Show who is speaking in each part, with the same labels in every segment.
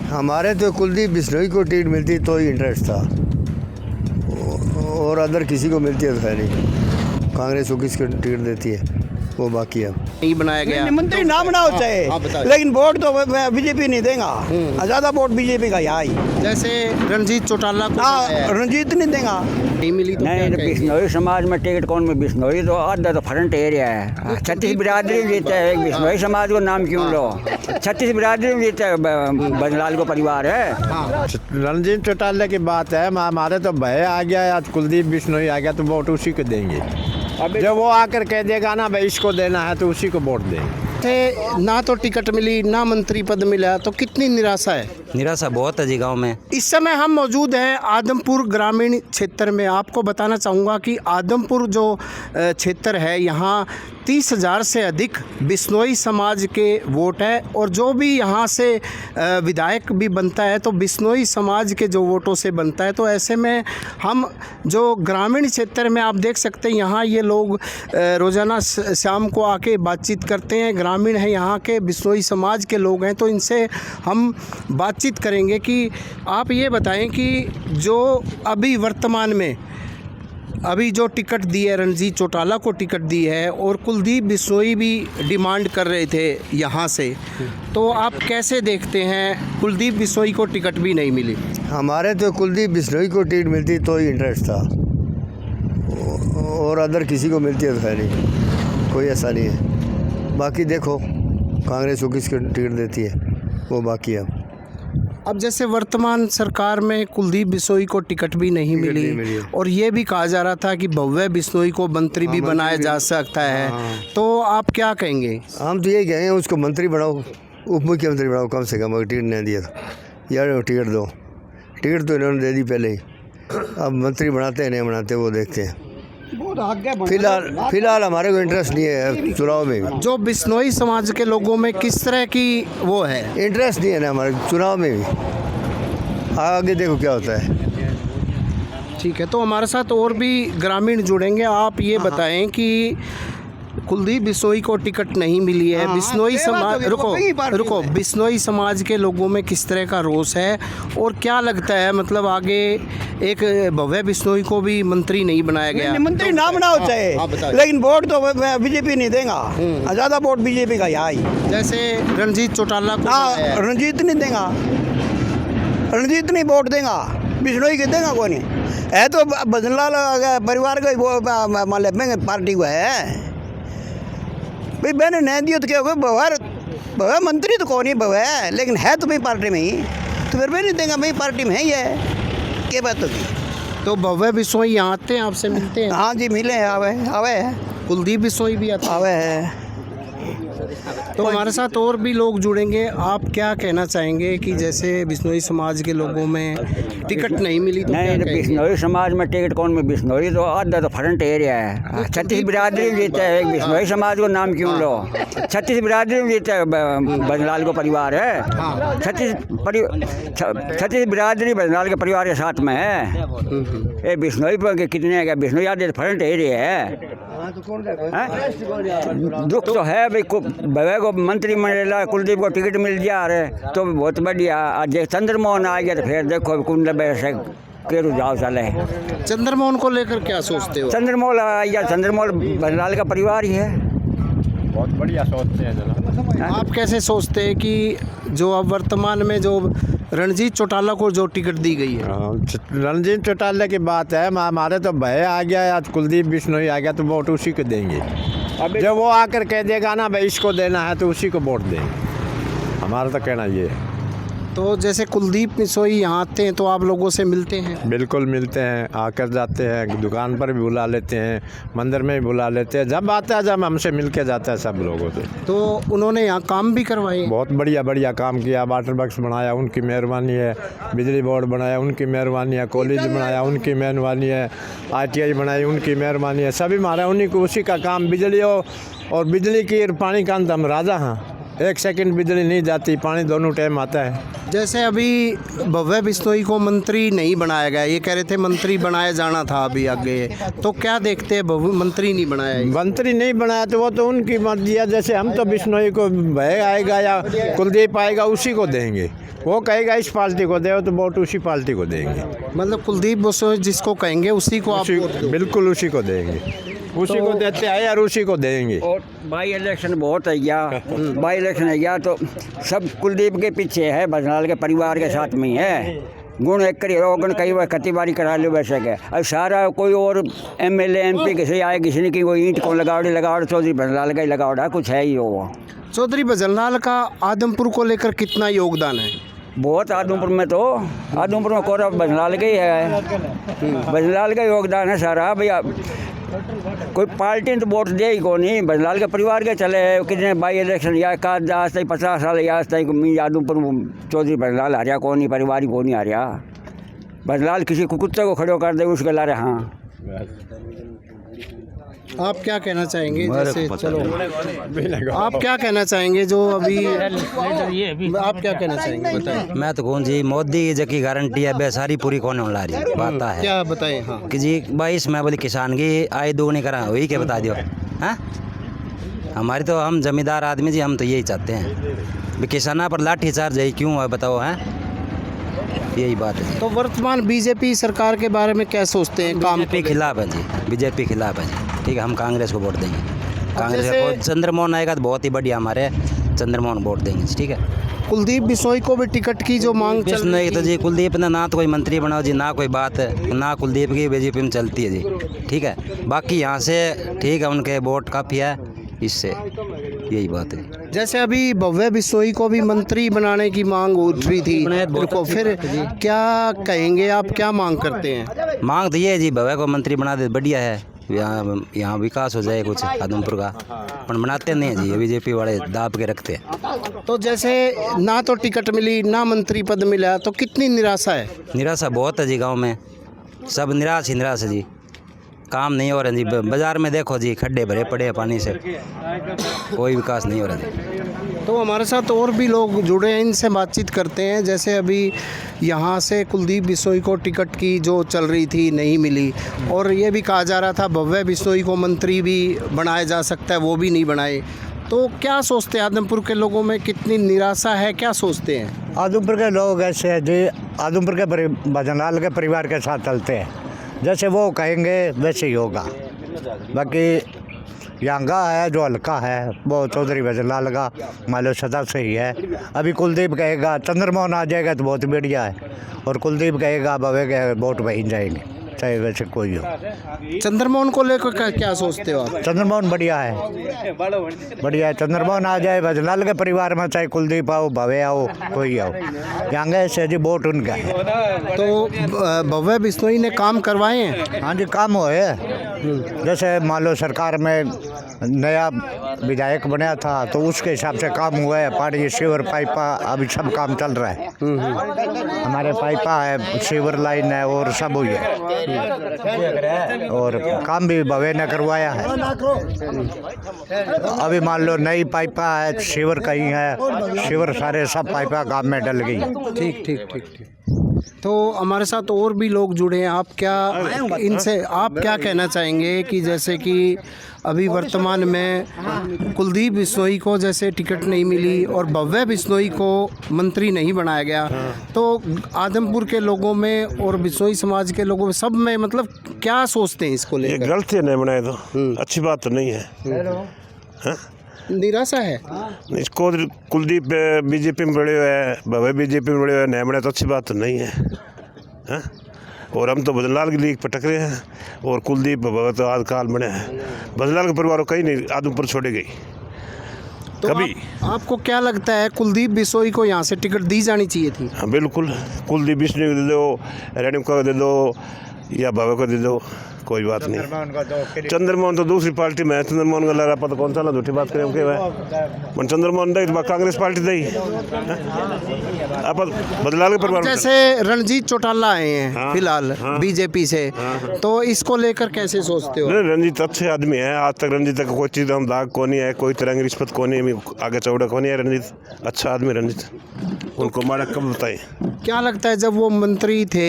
Speaker 1: हमारे तो कुलदीप बिश्नोई को टिकट मिलती तो ही इंटरेस्ट था, और अदर किसी को मिलती है तो है नहीं। कांग्रेस को किसको टिकट देती है वो बाकी है।
Speaker 2: नहीं बनाया गया
Speaker 3: मंत्री ना बनाओ चाहे, लेकिन वोट तो बीजेपी नहीं देगा, ज्यादा वोट बीजेपी का यहाँ ही।
Speaker 2: जैसे रणजीत चौटाला को बनाया है,
Speaker 3: रणजीत नहीं देगा।
Speaker 2: नहीं मिली तो
Speaker 4: नहीं,
Speaker 2: क्या
Speaker 4: तो
Speaker 2: कहेंगे?
Speaker 4: बिश्नोई समाज में टिकट कौन में? बिश्नोई तो आधा तो फ्रंट एरिया है। 36 बिरादरी जीते है, बिश्नोई समाज को नाम क्यों लो? 36 बिरादरी जीते है, बनलाल को परिवार है।
Speaker 5: रणजीत चौटाला की बात है, हमारे तो भय आ गया, आज कुलदीप बिश्नोई आ गया तो वोट उसी को देंगे। जब वो आकर कह देगा ना भाई इसको देना है तो उसी को वोट देंगे।
Speaker 2: ना तो टिकट मिली ना मंत्री पद मिला, तो कितनी निराशा है।
Speaker 6: निराशा बहुत है जी गाँव में।
Speaker 2: इस समय हम मौजूद हैं आदमपुर ग्रामीण क्षेत्र में। आपको बताना चाहूँगा कि आदमपुर जो क्षेत्र है, यहाँ 30,000 से अधिक बिश्नोई समाज के वोट है, और जो भी यहाँ से विधायक भी बनता है तो बिश्नोई समाज के जो वोटों से बनता है। तो ऐसे में हम जो ग्रामीण क्षेत्र में आप देख सकते हैं, यहाँ ये लोग रोज़ाना शाम को आके बातचीत करते हैं। ग्रामीण है यहाँ के, बिश्नोई समाज के लोग हैं, तो इनसे हम बातचीत करेंगे कि आप ये बताएं कि जो अभी वर्तमान में अभी जो टिकट दी है, रणजीत चौटाला को टिकट दी है, और कुलदीप बिश्नोई भी डिमांड कर रहे थे यहाँ से, तो आप कैसे देखते हैं? कुलदीप बिश्नोई को टिकट भी नहीं मिली।
Speaker 1: हमारे तो कुलदीप बिश्नोई को टिकट मिलती तो ही इंटरेस्ट था, और अदर किसी को मिलती है तो है नहीं। कोई ऐसा नहीं है। बाकी देखो कांग्रेस को किसको टिकट देती है वो बाकी है।
Speaker 2: अब जैसे वर्तमान सरकार में कुलदीप बिश्नोई को टिकट भी नहीं मिली, और ये भी कहा जा रहा था कि भव्य बिश्नोई को मंत्री भी बनाया जा सकता है, तो आप क्या कहेंगे?
Speaker 1: हम तो यही कहेंगे उसको मंत्री बनाओ, उप मुख्यमंत्री बनाओ कम से कम। अगर टिकट नहीं दिया तो यार टिकट दो। टिकट तो इन्होंने दे दी पहले ही, अब मंत्री बनाते हैं नहीं बनाते वो देखते हैं। फिलहाल हमारे को इंटरेस्ट नहीं है चुनाव में भी।
Speaker 2: जो बिश्नोई समाज के लोगों में किस तरह की वो है?
Speaker 1: इंटरेस्ट नहीं है ना हमारे चुनाव में भी। आगे देखो क्या होता है।
Speaker 2: ठीक है, तो हमारे साथ और भी ग्रामीण जुड़ेंगे। आप ये बताएं कि कुलदीप बिश्नोई को टिकट नहीं मिली है, बिश्नोई समाज रुको बिश्नोई समाज के लोगों में किस तरह का रोष है, और क्या लगता है मतलब आगे एक भव्य बिश्नोई को भी मंत्री नहीं बनाया गया?
Speaker 3: मंत्री ना बनाओ चाहे, लेकिन वोट तो बीजेपी नहीं देगा, ज्यादा वोट बीजेपी का यहाँ ही।
Speaker 2: जैसे रणजीत चौटाला को बनाया है।
Speaker 3: रणजीत नहीं देगा, रणजीत नहीं वोट देगा, बिश्नोई के देगा कोई नहीं है। तो भजनलाल परिवार का वो पार्टी को है भाई। मैंने नहीं दिया तो क्या होगा? भव्य मंत्री तो कौन ही भव्य है, लेकिन है तो भाई पार्टी में ही, तो फिर भी नहीं देगा भाई, पार्टी में ही है। क्या बात होगी?
Speaker 2: तो भव्य बिश्नोई यहाँ आते हैं, आपसे मिलते हैं?
Speaker 3: हाँ जी मिले, आवे है।
Speaker 2: कुलदीप बिश्नोई भी आते
Speaker 3: आवे है।
Speaker 2: तो हमारे साथ और भी लोग जुड़ेंगे। आप क्या कहना चाहेंगे कि जैसे बिश्नोई समाज के लोगों में टिकट नहीं मिली तो
Speaker 4: नहीं,
Speaker 2: क्या
Speaker 4: तो
Speaker 2: कहेंगे?
Speaker 4: बिश्नोई समाज में टिकट कौन में? बिश्नोई तो आधा तो फ्रंट एरिया है। 36 बिरादरी जीते है, बिश्नोई समाज को नाम क्यों लो? 36 बिरादरी जीते है, बनलाल को परिवार है। 36 बिरादरी बनलाल के परिवार के साथ में है। ये बिश्नोई पर कितने है? बिश्नोई आधे फ्रंट एरिया है। दुख तो है भाई, भव्य को मंत्रिमंडल कुलदीप को टिकट मिल गया रहे तो बहुत बढ़िया। आज चंद्रमोहन आ गया तो फिर देखो कुंडल से के रुझाव चले।
Speaker 2: चंद्रमोहन को लेकर क्या सोचते हो?
Speaker 4: चंद्रमोहन या चंद्रमोहन बनलाल का परिवार ही है।
Speaker 5: बहुत बढ़िया सोचते हैं जनाब।
Speaker 2: आप कैसे सोचते हैं कि जो अब वर्तमान में जो रणजीत चौटाला को जो टिकट दी गई है?
Speaker 5: रणजीत चौटाला की बात है, हमारे तो भय आ गया, आज कुलदीप बिश्नोई आ गया तो वोट उसी को देंगे। जब वो आकर कह देगा ना भाई इसको देना है तो उसी को वोट देंगे। हमारा तो कहना ये है।
Speaker 2: तो जैसे कुलदीप बिश्नोई यहाँ आते हैं तो आप लोगों से मिलते हैं?
Speaker 5: बिल्कुल मिलते हैं, आकर जाते हैं, दुकान पर भी बुला लेते हैं, मंदिर में भी बुला लेते हैं। जब आता है जब हमसे मिल के जाता है सब लोगों से।
Speaker 2: तो उन्होंने यहाँ काम भी करवाए?
Speaker 5: बहुत बढ़िया काम किया। वाटर बॉक्स बनाया उनकी मेहरबानी है, बिजली बोर्ड बनाया उनकी मेहरबानी है, कॉलेज बनाया उनकी मेहरबानी है, ITI बनाई उनकी मेहरबानी है। सभी हमारा उन्हीं को उसी का काम। बिजली और बिजली की पानी का हम राजा हैं। 1 सेकंड बिजली नहीं जाती, पानी दोनों टाइम आता है।
Speaker 2: जैसे अभी भव्य बिश्नोई को मंत्री नहीं बनाया गया, ये कह रहे थे मंत्री बनाया जाना था अभी आगे, तो क्या देखते हैं भव्य मंत्री नहीं बनाया?
Speaker 5: मंत्री नहीं बनाया तो वो तो उनकी मर्जी है। जैसे हम तो बिश्नोई को भय आएगा या कुलदीप आएगा उसी को देंगे, वो कहेगा इस पार्टी को दे तो वोट उसी पार्टी को देंगे।
Speaker 2: मतलब कुलदीप बिश्नोई जिसको कहेंगे उसी को आप वोट दोगे?
Speaker 5: बिल्कुल उसी को देंगे, उसी को देते हैं और उसी को देंगे।
Speaker 4: और बाई इलेक्शन बहुत है या बाई इलेक्शन है या तो सब कुलदीप के पीछे है, भजनलाल के परिवार के साथ में ही है। गुण एक करी रोगन कई बार खतीबारी करा लो वैसे के। अब सारा कोई और MLA MP किसी आए किसी ने की कोई ईंट को लगावड़ चौधरी भजनलाल का ही लगावड़ा कुछ है ही वो।
Speaker 2: चौधरी भजनलाल का आदमपुर को लेकर कितना योगदान है?
Speaker 4: बहुत आदमपुर में तो कोरा भजनलाल का ही है, भजनलाल का योगदान है सारा भैया। कोई पार्टी ने तो वोट दे ही को नहीं, भजनलाल के परिवार के चले कितने बाई इलेक्शन या आज तक 50 साल या आज तक आदमपुर चौधरी भजनलाल आ रहा, कौन नहीं परिवार ही कौन नहीं आ रहा। भजनलाल किसी कुत्ते को खड़ो कर दे उसके ला रहे। हाँ
Speaker 2: आप क्या कहना चाहेंगे? जैसे चलो आप क्या कहना चाहेंगे जो अभी आप क्या कहना चाहेंगे बताएं?
Speaker 6: मैं तो कौन जी मोदी की गारंटी है बे सारी पूरी कौन होने रही बात है
Speaker 2: क्या बताएं? हाँ
Speaker 6: कि जी 22 में बोली किसान की आय दोगुनी करा वही क्या बता दियो। हाँ हमारी तो हम जमींदार आदमी जी, हम तो यही चाहते हैं भी किसाना पर लाठी चार्ज है क्यों है बताओ। हैं यही बात है।
Speaker 2: तो वर्तमान बीजेपी सरकार के बारे में क्या सोचते हैं? काम
Speaker 6: बीजेपी खिलाफ है जी, बीजेपी खिलाफ है जी। ठीक है हम कांग्रेस को वोट देंगे, कांग्रेस
Speaker 2: जैसे-
Speaker 6: को चंद्रमोहन आएगा तो बहुत ही बढ़िया, हमारे चंद्रमोहन वोट देंगे। ठीक है
Speaker 2: कुलदीप बिश्नोई को भी टिकट की जो मांग चल रही
Speaker 6: नहीं तो जी कुलदीप ने ना तो कोई मंत्री बनाओ जी, ना कोई बात है, ना कुलदीप की बीजेपी में चलती है जी। ठीक है बाकी यहाँ से ठीक है उनके वोट काफ़ी है, इससे यही बात है।
Speaker 2: जैसे अभी भव्य बिश्नोई को भी मंत्री बनाने की मांग उठ रही थी, तो फिर क्या कहेंगे आप, क्या मांग करते हैं?
Speaker 6: मांग तो ये है जी भव्य को मंत्री बना दे बढ़िया है, यहाँ विकास हो जाए कुछ आदमपुर का, पर बनाते नहीं है जी, बीजेपी वाले दाब के रखते हैं।
Speaker 2: तो जैसे ना तो टिकट मिली ना मंत्री पद मिला, तो कितनी निराशा है?
Speaker 6: निराशा बहुत है जी, गांव में सब निराश ही निराश है जी, काम नहीं हो रहा जी। बाजार में देखो जी खड्डे भरे पड़े हैं पानी से, कोई विकास नहीं हो रहा जी।
Speaker 2: तो हमारे साथ और भी लोग जुड़े हैं, इनसे बातचीत करते हैं। जैसे अभी यहाँ से कुलदीप बिश्नोई को टिकट की जो चल रही थी नहीं मिली, और ये भी कहा जा रहा था भव्य बिश्नोई को मंत्री भी बनाया जा सकता है, वो भी नहीं बनाए। तो क्या सोचते हैं आदमपुर के लोगों में कितनी निराशा है, क्या सोचते हैं?
Speaker 3: आदमपुर के लोग ऐसे हैं जी, आदमपुर के भजनलाल के परिवार के साथ चलते हैं, जैसे वो कहेंगे वैसे ही होगा। बाकी यांगा है जो हल्का है वो चौधरी भजनलाल का मान लो सदा से ही है। अभी कुलदीप कहेगा चंद्रमोहन आ जाएगा तो बहुत बढ़िया है, और कुलदीप कहेगा भव्य के वोट वहीं जाएंगे, चाहे वैसे कोई हो।
Speaker 2: चंद्रमोहन को लेकर क्या सोचते हो आप?
Speaker 3: चंद्रमोहन बढ़िया है, बढ़िया है। चंद्रमोहन आ जाए भजनलाल के परिवार में, चाहे कुलदीप आओ भव्य आओ कोई आओ, यांगा से जी वोट उनका है।
Speaker 2: तो भव्य बिश्नोई ने काम करवाए हैं?
Speaker 3: हाँ जी काम हुए, जैसे मान लो सरकार में नया विधायक बना था तो उसके हिसाब से काम हुआ है। पानी सीवर पाइपा अभी सब काम चल रहा है, हमारे पाइपा है, सीवर लाइन है और सब हुई है, और काम भी भव्य ने करवाया है। अभी मान लो नई पाइपा है, सीवर कहीं है, सीवर सारे सब पाइपा काम में डल गई।
Speaker 2: ठीक ठीक ठीक ठीक। तो हमारे साथ और भी लोग जुड़े हैं, आप क्या इनसे आप क्या कहना चाहेंगे कि जैसे कि अभी वर्तमान में कुलदीप बिश्नोई को जैसे टिकट नहीं मिली और भव्य बिश्नोई को मंत्री नहीं बनाया गया, तो आदमपुर के लोगों में और बिश्नोई समाज के लोगों में सब में मतलब क्या सोचते हैं इसको
Speaker 7: ये
Speaker 2: लेकर?
Speaker 7: गलत है, नहीं बनाए तो अच्छी बात तो नहीं है। हाँ?
Speaker 2: निराशा है।
Speaker 7: इसको कुलदीप बीजेपी में बड़े हुए हैं, भव्य बीजेपी में बड़े हुए हैं, नहीं बनाए तो अच्छी बात तो नहीं है। हाँ? और हम तो भजनलाल की लीग पर टकरे हैं, और कुलदीप भव्य तो आजकल बने हैं। भजनलाल के परिवार को कहीं नहीं आदमपुर छोड़े गई
Speaker 2: तो
Speaker 7: कभी।
Speaker 2: आपको क्या लगता है कुलदीप बिश्नोई को यहाँ से टिकट दी जानी चाहिए थी?
Speaker 7: हाँ बिल्कुल, कुलदीप बिश्नोई को दे दो, रेणुका को दे दो, या भव्य को दे दो, कोई बात नहीं। चंद्रमोहन तो दूसरी पार्टी में है, चंद्रमोहन का लड़ा पता कौन सा ला झूठी बात करें के चंद्रमोहन दई तो कांग्रेस पार्टी दई आप बदलाल के परिवार
Speaker 2: जैसे रणजीत चौटाला आए हैं
Speaker 7: हाँ,
Speaker 2: फिलहाल
Speaker 7: हाँ,
Speaker 2: बीजेपी से, तो इसको लेकर कैसे सोचते हो?
Speaker 7: नहीं, रंजीत अच्छे आदमी है। आज तक रंजीत का कोई चीज़ हम दाग को नहीं है, कोई तरह की रिश्वत को नहीं है, आगे चौड़ा को नहीं है। रंजीत अच्छा आदमी रंजीत, उनको माड़ा कब बताए।
Speaker 2: क्या लगता है जब वो मंत्री थे,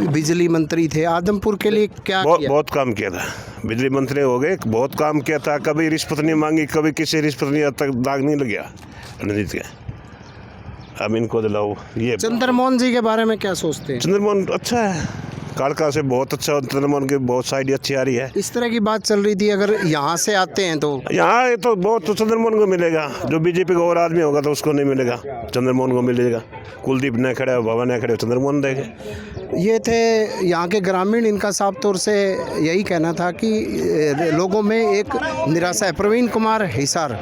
Speaker 2: बिजली मंत्री थे, आदमपुर के लिए क्या किया?
Speaker 7: बहुत काम किया था, बिजली मंत्री हो गए, बहुत काम किया था। कभी रिश्वत नहीं मांगी, कभी किसी रिश्वत नहीं, आज तक दाग नहीं लग गया रंजीत के। अब इनको दिलाओ ये।
Speaker 2: चंद्रमोहन जी के बारे में क्या सोचते हैं?
Speaker 7: चंद्रमोहन अच्छा है, काड़का से बहुत अच्छा। चंद्रमोहन की बहुत साइड अच्छी आ रही है।
Speaker 2: इस तरह की बात चल रही थी, अगर यहाँ से आते हैं तो
Speaker 7: यहाँ ये तो बहुत तो चंद्रमोहन को मिलेगा, जो बीजेपी का और आदमी होगा तो उसको नहीं मिलेगा, चंद्रमोहन को मिलेगा। कुलदीप नहीं खड़े, बाबा नहीं खड़े, चंद्रमोहन देंगे।
Speaker 2: ये थे यहाँ के ग्रामीण, इनका साफ तौर से यही कहना था कि लोगों में एक निराशा है। प्रवीण कुमार, हिसार।